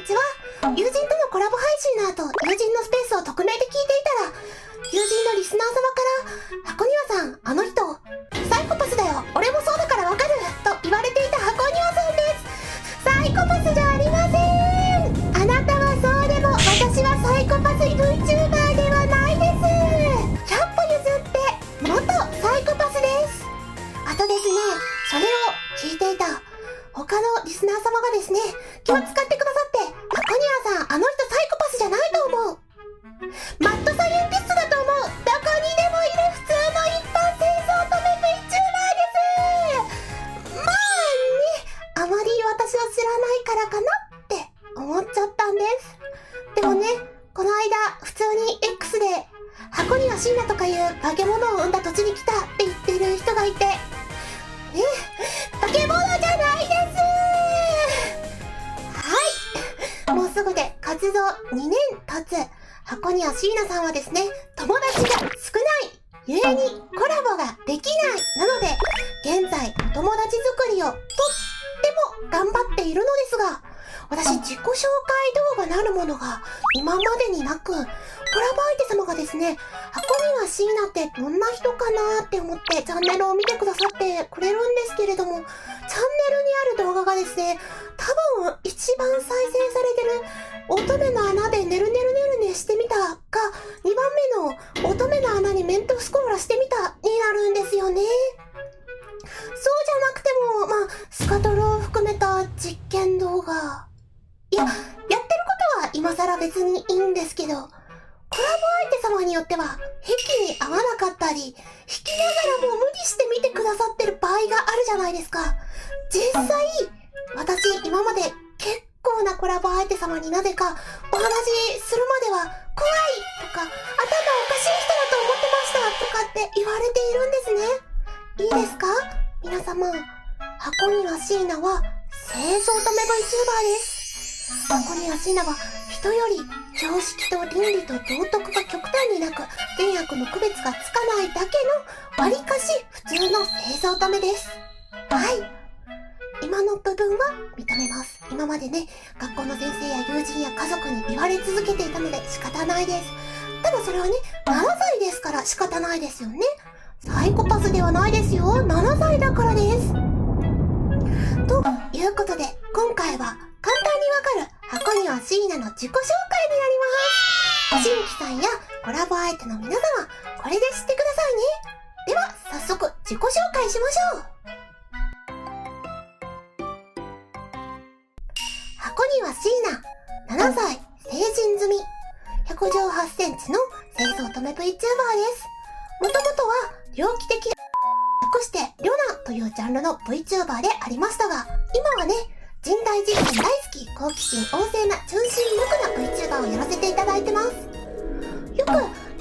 にちは。友人とのコラボ配信の後、友人のスペースを匿名で聞いていたら、友人のリスナー様から、箱庭さん、あの人、サイコパスだよ、俺もそうだからわかると言われていた箱庭さんです。サイコパスじゃありません。あなたはそうでも、私はサイコパス VTuber ではないです。100歩譲って、元サイコパスです。あとですね、それを聞いていた他のリスナー様がですね、気を使ってくださって、箱庭さん、あの人サイコパスじゃないと思う。マッドサイエンティストだと思う。どこにでもいる普通の一般清掃止め VTuber です。まあね、あまり私は知らないからかなって思っちゃったんです。でもね、この間、普通に X で、箱庭椎名とかいう化け物を生んだ土地に来たって言ってる人がいて、ね、化け物じゃないです。はい。もうすぐで活動2年経つ箱庭椎名さんはですね、友達が少ないゆえにコラボができないなので、現在友達作りをとっても頑張っているのですが、私自己紹介動画なるものが今までになく、コラボ相手様がですね、箱庭椎名ってどんな人かなって思ってチャンネルを見てくださってくれるんですけれども、チャンネルにある動画がですね、多分一番再生されてる乙女の穴でねるねるねるねしてみたが、2番目の乙女の穴にメントスコーラしてみたになるんですよね。そうじゃなくても、スカトロを含めた実験動画。いや、やってることは今更別にいいんですけど、コラボ相手様によっては、癖に合わなかったり、弾きながらも無理して見てくださってる場合があるじゃないですか。実際、私今まで結構なコラボ相手様になぜかお話しするまでは怖いとか、頭おかしい人だと思ってましたとかって言われているんですね。いいですか皆様、箱庭椎名は清掃止め VTuber です。箱庭椎名は人より常識と倫理と道徳が極端になく、善悪の区別がつかないだけの割かし普通の清掃止めです。はい。今の部分は認めます。今までね、学校の先生や友人や家族に言われ続けていたので仕方ないです。ただそれはね、7歳ですから仕方ないですよね。サイコパスではないですよ。7歳だからです。ということで、今回は簡単にわかる箱庭椎名の自己紹介になります。ご新規さんやコラボ相手の皆様、これで知ってくださいね。では、早速自己紹介しましょう。箱庭椎名、7歳、成人済み、118センチの清掃止め VTuber です。もともとは、猟奇的略して、リョナというジャンルの VTuber でありましたが、今はね、人体実験大好き、好奇心旺盛な純真無垢な VTuber をやらせていただいてます。よく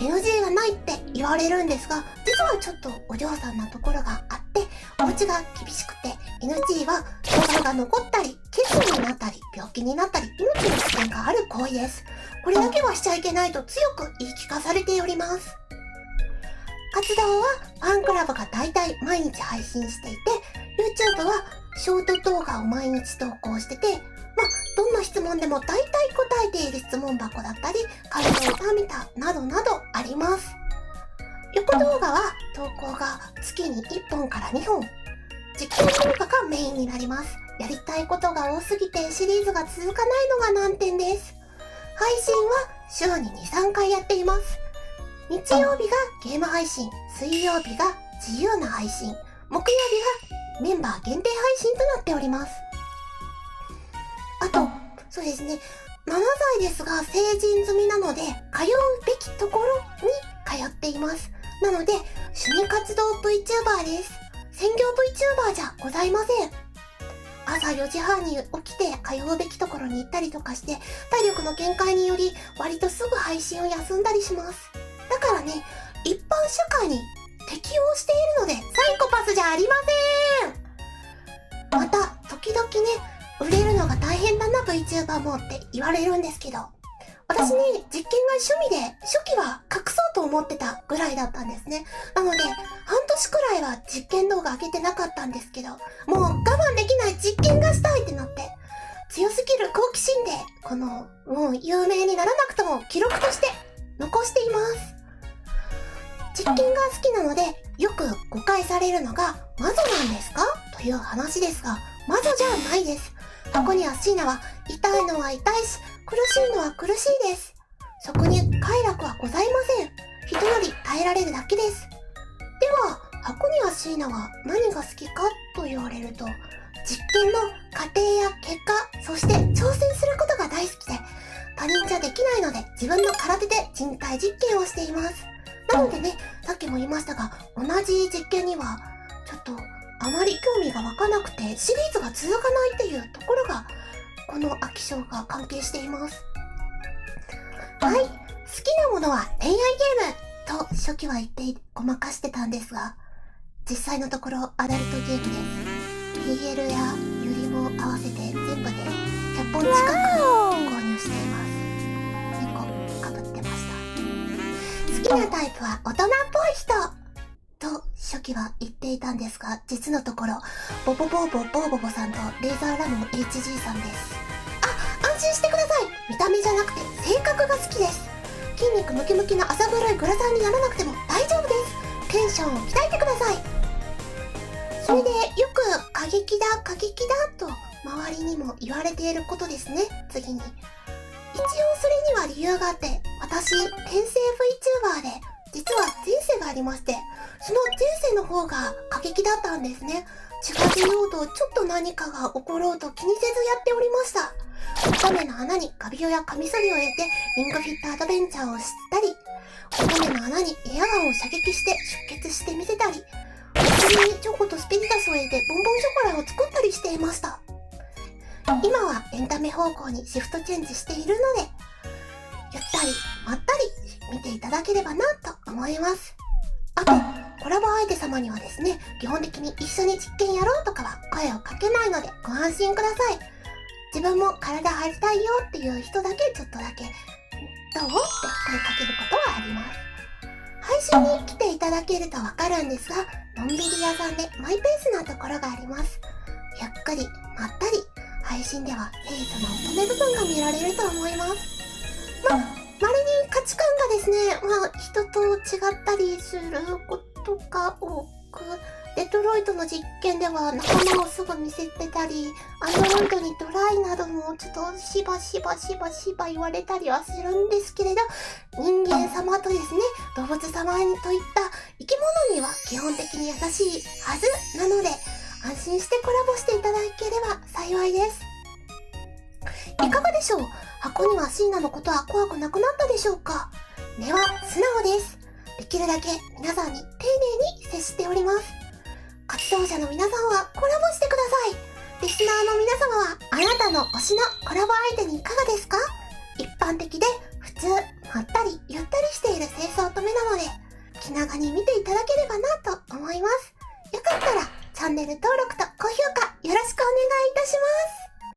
NG がないって言われるんですが、実はちょっとお嬢さんなところがあって、お家が厳しくて NG は障害が残ったり、欠損になったり、病気になったり、命の危険がある行為です。これだけはしちゃいけないと強く言い聞かされております。活動はファンクラブが大体毎日配信していて、YouTube はショート動画を毎日投稿してて、どんな質問でも大体答えている質問箱だったり、回答を見たなどなどあります。横動画は投稿が月に1本から2本。実験動画がメインになります。やりたいことが多すぎてシリーズが続かないのが難点です。配信は週に 2,3 回やっています。日曜日がゲーム配信、水曜日が自由な配信、木曜日がメンバー限定配信となっております。あと、そうですね、7歳ですが成人済みなので、通うべきところに通っています。なので、趣味活動 VTuber です。専業 VTuber じゃございません。朝4時半に起きて通うべきところに行ったりとかして、体力の限界により割とすぐ配信を休んだりします。だからね、一般社会に適応しているので、サイコパスじゃありません。また、時々ね、売れるのが大変だな VTuber もって言われるんですけど、私ね、実験が趣味で、初期は隠そうと思ってたぐらいだったんですね。なので、半年くらいは実験動画上げてなかったんですけど、もう我慢できない実験がしたいってなって、強すぎる好奇心で、この、もう有名にならなくとも記録として残しています。実験が好きなので、よく誤解されるのが、魔女なんですかという話ですが、魔女じゃないです。箱庭椎名は、痛いのは痛いし、苦しいのは苦しいです。そこに快楽はございません。人より耐えられるだけです。では、箱庭椎名は何が好きかと言われると、実験の過程や結果、そして挑戦することが大好きで、他人じゃできないので自分の体で人体実験をしています。なのでね、さっきも言いましたが、同じ実験には、ちょっとあまり興味が湧かなくて、シリーズが続かないっていうところが、この飽き性が関係しています。はい、好きなものは恋愛ゲームと初期は言ってごまかしてたんですが、実際のところアダルトゲームです。PL やユリも合わせて全部で100本近く購入しています。猫かぶってました。好きなタイプは大人っぽい人と初期は言っていたんですが、実のところボボボーボボーボボさんとレーザーラモン HG さんです。あ、安心してください。見た目じゃなくて性格が好きです。筋肉ムキムキの朝黒いグラサンにならなくても大丈夫です。テンションを鍛えてください。それでよく過激だと周りにも言われていることですね。次に。一応それには理由があって、私、転生 VTuber で、実は前世がありまして、その前世の方が過激だったんですね。血が出ようとちょっと何かが起ころうと気にせずやっておりました。乙女の穴にカビオやカミソリを入れてリングフィットアドベンチャーをしたり、乙女の穴にエアガンを射撃して出血してみせたり、お尻にチョコとスピリタスを入れてボンボンショコラを作ったりしていました。今はエンタメ方向にシフトチェンジしているので、ゆったりまったり見ていただければなと思います。あと、コラボ相手様にはですね、基本的に一緒に実験やろうとかは声をかけないのでご安心ください。自分も体張りたいよっていう人だけちょっとだけ、どうって声かけることはあります。配信に来ていただけるとわかるんですが、のんびり屋さんでマイペースなところがあります。ゆっくり、まったり、配信では清楚な乙女部分が見られると思います。まれに価値観がですね、人と違ったりすることが多く、デトロイトの実験では仲間をすぐ見せてたり、アンドロイドにドライなどもちょっとしばしば言われたりはするんですけれど、人間様とですね、動物様といった生き物には基本的に優しいはずなので、安心してコラボしていただければ幸いです。いかがでしょう？箱には椎名のことは怖くなくなったでしょうか？根は素直です。できるだけ皆さんに丁寧に接しております。活動者の皆さんはコラボしてください。リスナーの皆様はあなたの推しのコラボ相手にいかがですか？一般的で普通、まったりゆったりしている清掃乙女なので、気長に見ていただければなと思います。よかったらチャンネル登録と高評価よろしくお願いいたします。